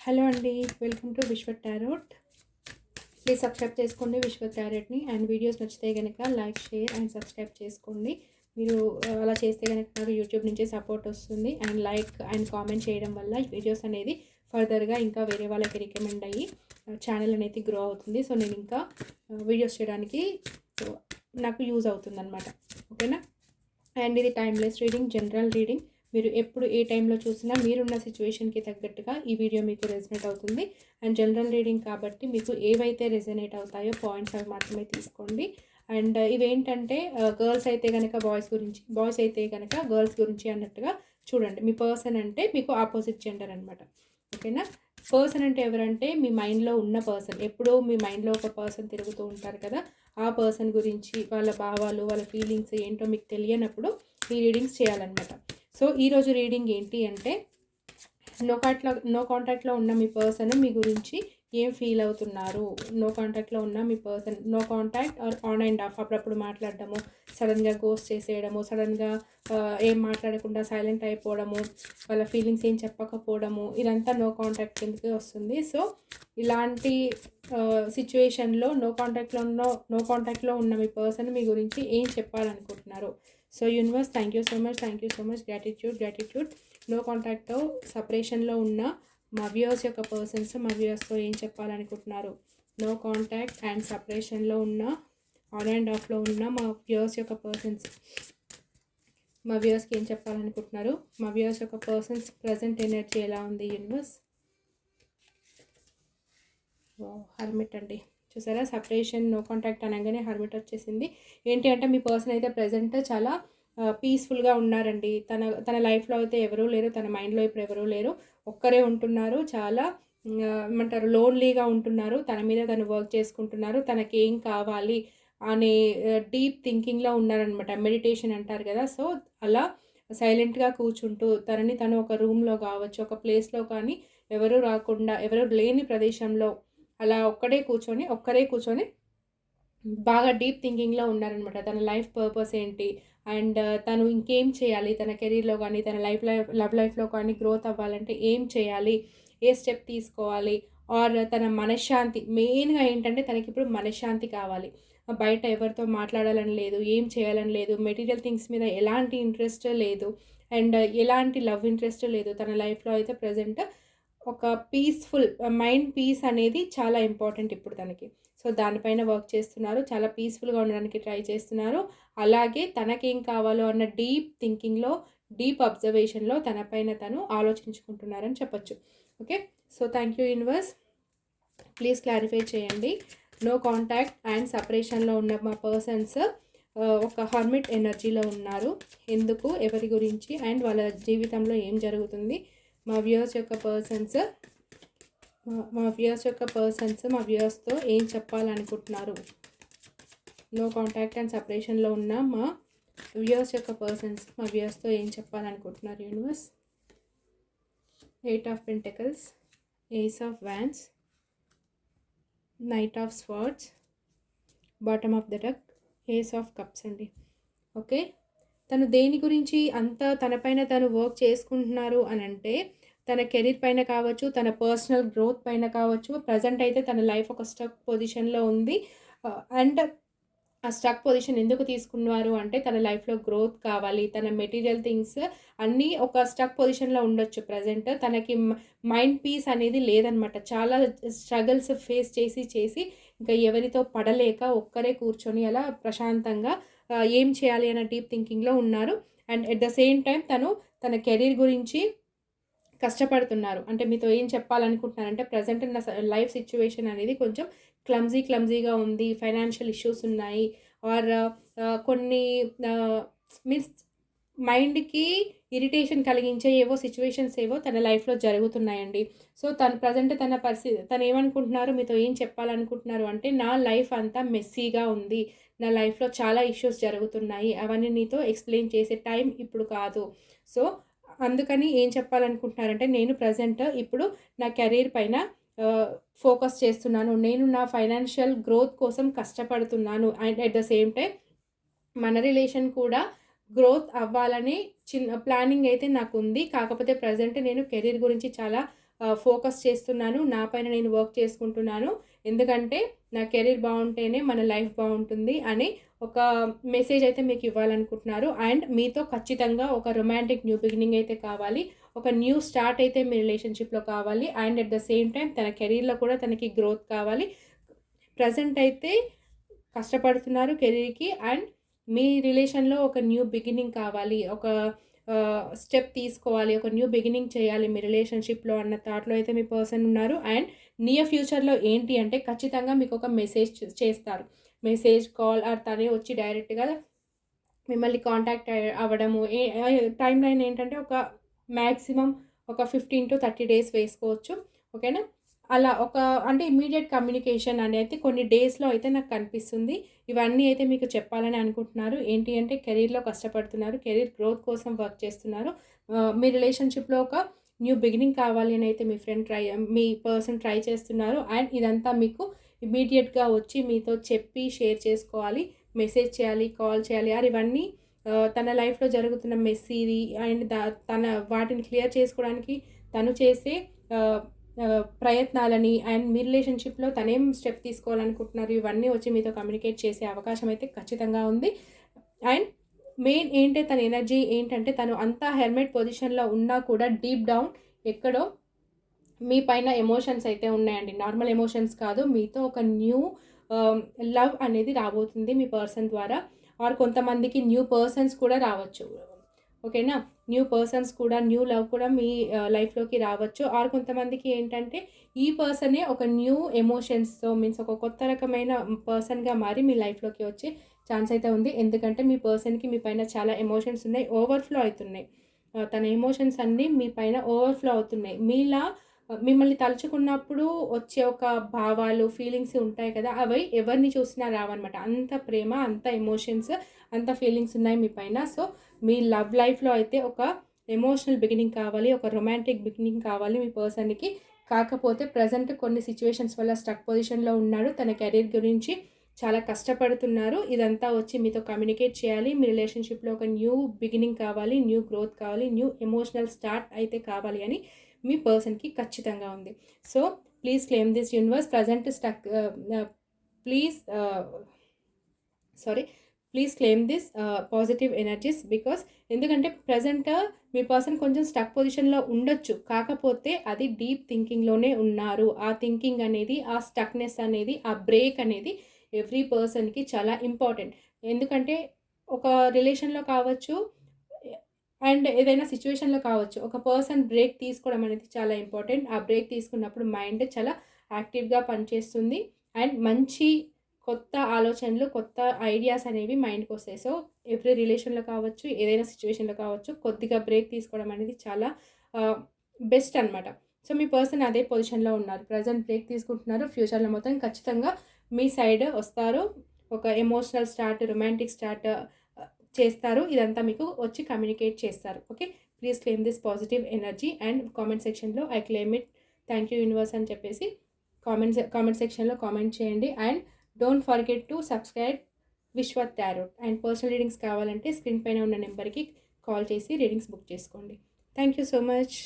Hello అండి, welcome to విశ్వ tarot. Please subscribe చేసుకోండి విశ్వ టారోట్ని. అండ్ వీడియోస్ నచ్చితే కనుక లైక్, షేర్ అండ్ సబ్స్క్రైబ్ చేసుకోండి. మీరు అలా చేస్తే కనుక నాకు యూట్యూబ్ నుంచి సపోర్ట్ వస్తుంది. అండ్ లైక్ అండ్ కామెంట్ చేయడం వల్ల వీడియోస్ అనేది ఫర్దర్గా ఇంకా వేరే వాళ్ళకి రికమెండ్ అయ్యి ఛానల్ అనేది గ్రో అవుతుంది. సో నేను ఇంకా వీడియోస్ చేయడానికి నాకు యూజ్ అవుతుంది అనమాట. ఓకేనా? అండ్ ఇది టైమ్లెస్ రీడింగ్, జనరల్ రీడింగ్. మీరు ఎప్పుడు ఏ టైంలో చూసినా మీరున్న సిచ్యువేషన్కి తగ్గట్టుగా ఈ వీడియో మీకు రెజనేట్ అవుతుంది. అండ్ జనరల్ రీడింగ్ కాబట్టి మీకు ఏవైతే రెజనేట్ అవుతాయో పాయింట్స్ అవి మాత్రమే తీసుకోండి. అండ్ ఇవేంటంటే గర్ల్స్ అయితే కనుక బాయ్స్ గురించి, బాయ్స్ అయితే కనుక గర్ల్స్ గురించి అన్నట్టుగా చూడండి. మీ పర్సన్ అంటే మీకు ఆపోజిట్ జెండర్ అనమాట. ఓకేనా? పర్సన్ అంటే ఎవరంటే మీ మైండ్లో ఉన్న పర్సన్. ఎప్పుడో మీ మైండ్లో ఒక పర్సన్ తిరుగుతూ ఉంటారు కదా, ఆ పర్సన్ గురించి వాళ్ళ భావాలు, వాళ్ళ ఫీలింగ్స్ ఏంటో మీకు తెలియనప్పుడు ఈ రీడింగ్స్ చేయాలన్నమాట. సో ఈరోజు రీడింగ్ ఏంటి అంటే, నో కాంటాక్ట్లో ఉన్న మీ పర్సన్ మీ గురించి ఏం ఫీల్ అవుతున్నారు. నో కాంటాక్ట్లో ఉన్న మీ person, no contact or on and off, అప్పుడప్పుడు మాట్లాడడము, సడన్గా గోస్ట్ చేసేయడము, సడన్గా ఏం మాట్లాడకుండా సైలెంట్ అయిపోవడము, వాళ్ళ ఫీలింగ్స్ ఏం చెప్పకపోవడము, ఇదంతా నో కాంటాక్ట్ కిందకి వస్తుంది. సో ఇలాంటి సిచ్యువేషన్లో నో కాంటాక్ట్లో ఉన్న మీ పర్సన్ మీ గురించి ఏం చెప్పాలనుకుంటున్నారు. So universe, thank you so much, gratitude. No కాంటాక్ట్తో సపరేషన్లో ఉన్న మా వ్యూయర్స్ యొక్క పర్సన్స్ మా వ్యూయర్స్తో ఏం చెప్పాలనుకుంటున్నారు. నో కాంటాక్ట్ అండ్ సపరేషన్లో ఉన్న, ఆన్ అండ్ ఆఫ్లో ఉన్న మా వ్యూయర్స్ యొక్క పర్సన్స్ మా వ్యూయర్స్కి ఏం చెప్పాలనుకుంటున్నారు. మా వ్యూయర్స్ యొక్క పర్సన్స్ ప్రజెంట్ ఎనర్జీ ఎలా ఉంది యూనివర్స్. హర్మిట్ అండి, చూసారా? సపరేషన్, నో కాంటాక్ట్ అనగానే హర్మిట్ వచ్చేసింది. ఏంటి అంటే మీ పర్సన్ అయితే ప్రజెంట్ చాలా పీస్ఫుల్గా ఉన్నారండి. తన లైఫ్లో అయితే ఎవరూ లేరు, తన మైండ్లో ఇప్పుడు ఎవరూ లేరు, ఒక్కరే ఉంటున్నారు. చాలా ఏమంటారు, లోన్లీగా ఉంటున్నారు. తన మీద తను వర్క్ చేసుకుంటున్నారు. తనకేం కావాలి అనే డీప్ థింకింగ్లో ఉన్నారనమాట. మెడిటేషన్ అంటారు కదా, సో అలా సైలెంట్గా కూర్చుంటూ తనని తను ఒక రూమ్లో కావచ్చు, ఒక ప్లేస్లో కానీ ఎవరు రాకుండా, ఎవరు లేని ప్రదేశంలో అలా ఒక్కరే కూర్చొని బాగా డీప్ థింకింగ్లో ఉన్నారనమాట. తన లైఫ్ పర్పస్ ఏంటి, అండ్ తను ఇంకేం చేయాలి, తన కెరీర్లో కానీ తన లవ్ లైఫ్లో కానీ గ్రోత్ అవ్వాలంటే ఏం చేయాలి, ఏ స్టెప్ తీసుకోవాలి, ఆర్ తన మనశ్శాంతి. మెయిన్గా ఏంటంటే తనకి ఇప్పుడు మనశ్శాంతి కావాలి. బయట ఎవరితో మాట్లాడాలని లేదు, ఏం చేయాలని లేదు, మెటీరియల్ థింగ్స్ మీద ఎలాంటి ఇంట్రెస్ట్ లేదు, అండ్ ఎలాంటి లవ్ ఇంట్రెస్ట్ లేదు. తన లైఫ్లో అయితే ప్రజెంట్ ఒక పీస్ఫుల్ మైండ్ పీస్ అనేది చాలా ఇంపార్టెంట్ ఇప్పుడు తనకి. సో దానిపైన వర్క్ చేస్తున్నారు. చాలా పీస్ఫుల్గా ఉండడానికి ట్రై చేస్తున్నారు. అలాగే తనకేం కావాలో అన్న డీప్ థింకింగ్లో, డీప్ అబ్జర్వేషన్లో తనపైన తను ఆలోచించుకుంటున్నారని చెప్పొచ్చు. Okay, so thank you universe. Please clarify చేయండి. నో కాంటాక్ట్ అండ్ సపరేషన్లో ఉన్న మా పర్సన్స్ ఒక హర్మిట్ ఎనర్జీలో ఉన్నారు. ఎందుకు, ఎవరి గురించి, అండ్ వాళ్ళ జీవితంలో ఏం జరుగుతుంది. మా వ్యూయర్స్ యొక్క పర్సన్స్ మా వ్యూయర్స్తో ఏం చెప్పాలనుకుంటున్నారు. నో కాంటాక్ట్ అండ్ సపరేషన్లో ఉన్న మా వ్యూయర్స్ యొక్క పర్సన్స్ మా వ్యూయర్స్తో ఏం చెప్పాలనుకుంటున్నారు universe. 8 of pentacles, ace of wands, knight of swords, bottom of the deck, ace of cups అండి. ఓకే, తను దేని గురించి అంత తనపైన తను వర్క్ చేసుకుంటున్నారు అని అంటే, తన కెరీర్ పైన కావచ్చు, తన పర్సనల్ గ్రోత్ పైన కావచ్చు. ప్రజెంట్ అయితే తన లైఫ్ ఒక స్టక్ పొజిషన్లో ఉంది. అండ్ ఆ స్టక్ పొజిషన్ ఎందుకు తీసుకున్నారు అంటే, తన లైఫ్లో గ్రోత్ కావాలి, తన మెటీరియల్ థింగ్స్ అన్నీ ఒక స్టక్ పొజిషన్లో ఉండొచ్చు. ప్రజెంట్ తనకి మైండ్ పీస్ అనేది లేదనమాట. చాలా స్ట్రగల్స్ ఫేస్ చేసి ఇంకా ఎవరితో పడలేక ఒక్కరే కూర్చొని అలా ప్రశాంతంగా ఏం చేయాలి అన్న డీప్ థింకింగ్లో ఉన్నారు. And at the same time తన కెరీర్ గురించి కష్టపడుతున్నారు. అంటే మీతో ఏం చెప్పాలనుకుంటున్నారంటే, ప్రజెంట్ ఉన్న లైఫ్ సిచ్యువేషన్ అనేది కొంచెం క్లమ్జీగా ఉంది, ఫైనాన్షియల్ ఇష్యూస్ ఉన్నాయి, ఆర్ కొన్ని మీన్స్ మైండ్కి ఇరిటేషన్ కలిగించే ఏవో సిచ్యువేషన్స్ ఏవో తన లైఫ్లో జరుగుతున్నాయండి. సో ప్రజెంట్ తను ఏమనుకుంటున్నారు, మీతో ఏం చెప్పాలనుకుంటున్నారు అంటే, నా లైఫ్ అంతా మెస్సీగా ఉంది, నా లైఫ్లో చాలా ఇష్యూస్ జరుగుతున్నాయి, అవన్నీ నీతో ఎక్స్ప్లెయిన్ చేసే టైం ఇప్పుడు కాదు. సో అందుకని ఏం చెప్పాలనుకుంటున్నారంటే, నేను ప్రజెంట్ ఇప్పుడు నా కెరీర్ పైన ఫోకస్ చేస్తున్నాను, నేను నా ఫైనాన్షియల్ గ్రోత్ కోసం కష్టపడుతున్నాను, and at the same time మన రిలేషన్ కూడా గ్రోత్ అవ్వాలని చిన్న ప్లానింగ్ అయితే నాకు ఉంది. కాకపోతే ప్రజెంట్ నేను కెరీర్ గురించి చాలా ఫోకస్ చేస్తున్నాను, నా పైన నేను వర్క్ చేసుకుంటున్నాను, ఎందుకంటే నా కెరీర్ బాగుంటేనే మన లైఫ్ బాగుంటుంది అని ఒక మెసేజ్ అయితే మీకు ఇవ్వాలనుకుంటున్నారు. అండ్ మీతో ఖచ్చితంగా ఒక రొమాంటిక్ న్యూ బిగినింగ్ అయితే కావాలి, ఒక న్యూ స్టార్ట్ అయితే మీ రిలేషన్షిప్లో కావాలి. And at the same time తన కెరీర్లో కూడా తనకి గ్రోత్ కావాలి. ప్రజెంట్ అయితే కష్టపడుతున్నారు కెరీర్కి, అండ్ మీ రిలేషన్లో ఒక న్యూ బిగినింగ్ కావాలి, ఒక స్టెప్ తీసుకోవాలి, ఒక న్యూ బిగినింగ్ చేయాలి మీ రిలేషన్షిప్లో అన్న థాట్లో అయితే మీ పర్సన్ ఉన్నారు. అండ్ నియర్ ఫ్యూచర్లో ఏంటి అంటే ఖచ్చితంగా మీకు ఒక మెసేజ్ చేస్తారు, మెసేజ్ కాల్ ఆర్ తనే వచ్చి డైరెక్ట్గా మిమ్మల్ని కాంటాక్ట్ అవ్వడము. టైం లైన్ ఏంటంటే ఒక మ్యాక్సిమం ఒక 15 to 30 డేస్ వేసుకోవచ్చు. ఓకేనా? అలా ఒక అంటే ఇమ్మీడియట్ కమ్యూనికేషన్ అనేది కొన్ని డేస్లో అయితే నాకు కనిపిస్తుంది. ఇవన్నీ అయితే మీకు చెప్పాలని అనుకుంటున్నారు. ఏంటి అంటే కెరీర్లో కష్టపడుతున్నారు, కెరీర్ గ్రోత్ కోసం వర్క్ చేస్తున్నారు, మీ రిలేషన్షిప్లో ఒక న్యూ బిగినింగ్ కావాలి అని అయితే మీ పర్సన్ ట్రై చేస్తున్నారు. అండ్ ఇదంతా మీకు ఇమ్మీడియట్గా వచ్చి మీతో చెప్పి షేర్ చేసుకోవాలి, మెసేజ్ చేయాలి, కాల్ చేయాలి. ఇవన్నీ తన లైఫ్లో జరుగుతున్న మెస్సీది అండ్ తన వాటిని క్లియర్ చేసుకోవడానికి తను చేసే ప్రయత్నాలని అండ్ మీ రిలేషన్షిప్లో తనేం స్టెప్ తీసుకోవాలనుకుంటున్నారు ఇవన్నీ వచ్చి మీతో కమ్యూనికేట్ చేసే అవకాశం అయితే ఖచ్చితంగా ఉంది. అండ్ మెయిన్ ఏంటి తన ఎనర్జీ ఏంటంటే తను అంతా హెల్మెట్ పొజిషన్లో ఉన్నా కూడా డీప్ డౌన్ ఎక్కడో మీ పైన ఎమోషన్స్ అయితే ఉన్నాయండి. నార్మల్ ఎమోషన్స్ కాదు, మీతో ఒక న్యూ లవ్ అనేది రాబోతుంది మీ పర్సన్ ద్వారా. ఆర్ కొంతమందికి న్యూ పర్సన్స్ కూడా రావచ్చు. ఓకేనా? న్యూ పర్సన్స్ కూడా, న్యూ లవ్ కూడా మీ లైఫ్లోకి రావచ్చు. ఆర్ కొంతమందికి ఏంటంటే ఈ పర్సనే ఒక న్యూ ఎమోషన్స్తో మీన్స్ ఒక కొత్త రకమైన పర్సన్గా మారి మీ లైఫ్లోకి వచ్చే ఛాన్స్ అయితే ఉంది. ఎందుకంటే మీ పర్సన్కి మీ పైన చాలా ఎమోషన్స్ ఉన్నాయి, ఓవర్ఫ్లో అవుతున్నాయి. తన ఎమోషన్స్ అన్నీ మీ పైన ఓవర్ఫ్లో అవుతున్నాయి. మీలా మిమ్మల్ని తలుచుకున్నప్పుడు వచ్చే ఒక భావాలు, ఫీలింగ్స్ ఉంటాయి కదా, అవి ఎవరిని చూసినా రావన్నమాట. అంత ప్రేమ, అంత ఎమోషన్స్, అంత ఫీలింగ్స్ ఉన్నాయి మీ పైన. సో మీ లవ్ లైఫ్లో అయితే ఒక ఎమోషనల్ బిగినింగ్ కావాలి, ఒక రొమాంటిక్ బిగినింగ్ కావాలి మీ పర్సన్కి. కాకపోతే ప్రజెంట్ కొన్ని సిచ్యువేషన్స్ వల్ల స్టక్ పొజిషన్లో ఉన్నాడు, తన కెరీర్ గురించి చాలా కష్టపడుతున్నారు. ఇదంతా వచ్చి మీతో కమ్యూనికేట్ చేయాలి, మీ రిలేషన్షిప్లో ఒక న్యూ బిగినింగ్ కావాలి, న్యూ గ్రోత్ కావాలి, న్యూ ఎమోషనల్ స్టార్ట్ అయితే కావాలి అని మీ పర్సన్కి ఖచ్చితంగా ఉంది. So please claim this universe. Present stuck please claim this positive energies. Because ఎందుకంటే ప్రజెంట్ మీ పర్సన్ కొంచెం స్టక్ పొజిషన్లో ఉండొచ్చు, కాకపోతే అది డీప్ థింకింగ్లోనే ఉన్నారు. ఆ థింకింగ్ అనేది, ఆ స్టక్నెస్ అనేది, ఆ బ్రేక్ అనేది ఎవ్రీ పర్సన్కి చాలా ఇంపార్టెంట్. ఎందుకంటే ఒక రిలేషన్లో కావచ్చు అండ్ ఏదైనా సిచ్యువేషన్లో కావచ్చు, ఒక పర్సన్ బ్రేక్ తీసుకోవడం అనేది చాలా ఇంపార్టెంట్. ఆ బ్రేక్ తీసుకున్నప్పుడు మైండ్ చాలా యాక్టివ్గా పనిచేస్తుంది అండ్ మంచి కొత్త ఆలోచనలు, కొత్త ఐడియాస్ అనేవి మైండ్కి వస్తాయి. సో ఎవ్రీ రిలేషన్లో కావచ్చు, ఏదైనా సిచ్యువేషన్లో కావచ్చు, కొద్దిగా బ్రేక్ తీసుకోవడం అనేది చాలా బెస్ట్ అనమాట. సో మీ పర్సన్ అదే పొజిషన్లో ఉన్నారు, ప్రజెంట్ బ్రేక్ తీసుకుంటున్నారు. ఫ్యూచర్లో మొత్తం ఖచ్చితంగా మీ సైడ్ వస్తారు, ఒక ఎమోషనల్ స్టార్ట్, రొమాంటిక్ స్టార్ట్ చేస్తారు. ఇదంతా మీకు వచ్చి కమ్యూనికేట్ చేస్తారు. Okay, please claim this positive energy and comment సెక్షన్లో I claim it, thank you universe అని చెప్పేసి కామెంట్ సెక్షన్లో కామెంట్ చేయండి. And don't forget to subscribe Vishwa tarot. And personal readings కావాలంటే స్క్రీన్ పైన ఉన్న నెంబర్కి కాల్ చేసి రీడింగ్స్ బుక్ చేసుకోండి. Thank you so much.